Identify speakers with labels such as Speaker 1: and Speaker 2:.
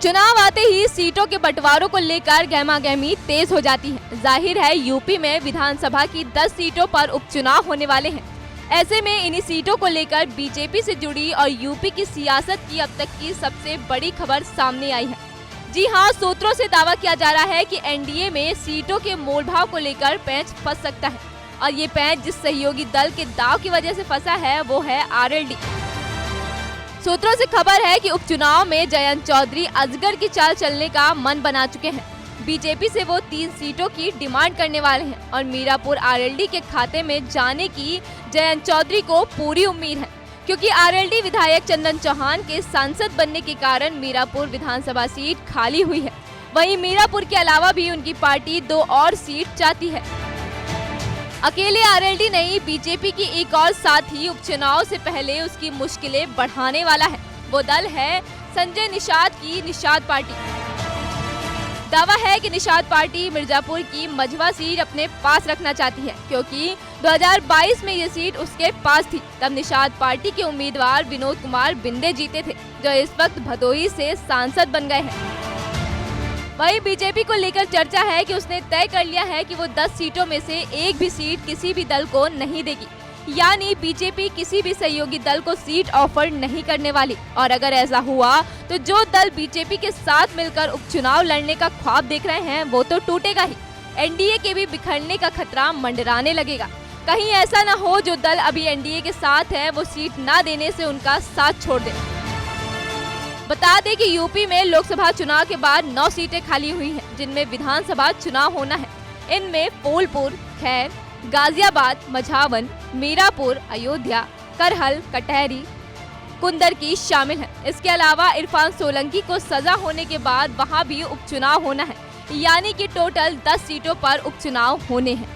Speaker 1: चुनाव आते ही सीटों के बंटवारों को लेकर गहमागहमी तेज हो जाती है। जाहिर है यूपी में विधानसभा की 10 सीटों पर उपचुनाव होने वाले हैं। ऐसे में इन्हीं सीटों को लेकर बीजेपी से जुड़ी और यूपी की सियासत की अब तक की सबसे बड़ी खबर सामने आई है। जी हां, सूत्रों से दावा किया जा रहा है कि एनडीए में सीटों के मोलभाव को लेकर पेंच फंस सकता है और ये पेंच जिस सहयोगी दल के दाव की वजह से फंसा है वो है आरएलडी। सूत्रों से खबर है कि उपचुनाव में जयंत चौधरी अजगर की चाल चलने का मन बना चुके हैं। बीजेपी से वो 3 सीटों की डिमांड करने वाले हैं और मीरापुर आरएलडी के खाते में जाने की जयंत चौधरी को पूरी उम्मीद है, क्योंकि आरएलडी विधायक चंदन चौहान के सांसद बनने के कारण मीरापुर विधानसभा सीट खाली हुई है। वहीं मीरापुर के अलावा भी उनकी पार्टी 2 और सीट चाहती है। अकेले आरएलडी नहीं, बीजेपी की एक और साथी उपचुनाव से पहले उसकी मुश्किलें बढ़ाने वाला है। वो दल है संजय निषाद की निषाद पार्टी। दावा है कि निषाद पार्टी मिर्जापुर की मझवा सीट अपने पास रखना चाहती है, क्योंकि 2022 में ये सीट उसके पास थी। तब निषाद पार्टी के उम्मीदवार विनोद कुमार बिंदे जीते थे, जो इस वक्त भदोही से सांसद बन गए हैं। वहीं बीजेपी को लेकर चर्चा है कि उसने तय कर लिया है कि वो 10 सीटों में से एक भी सीट किसी भी दल को नहीं देगी, यानी बीजेपी किसी भी सहयोगी दल को सीट ऑफर नहीं करने वाली। और अगर ऐसा हुआ तो जो दल बीजेपी के साथ मिलकर उपचुनाव लड़ने का ख्वाब देख रहे हैं वो तो टूटेगा ही। एनडीए के भी बिखरने का खतरा मंडराने लगेगा। कहीं ऐसा न हो जो दल अभी एनडीए के साथ है वो सीट न देने से उनका साथ छोड़ दे। बता दें कि यूपी में लोकसभा चुनाव के बाद 9 सीटें खाली हुई हैं, जिनमें विधानसभा चुनाव होना है। इनमें फूलपुर, खैर, गाजियाबाद, मझावन, मीरापुर, अयोध्या, करहल, कटहरी, कुंदरकी शामिल हैं। इसके अलावा इरफान सोलंकी को सजा होने के बाद वहां भी उपचुनाव होना है, यानी कि टोटल 10 सीटों पर उपचुनाव होने हैं।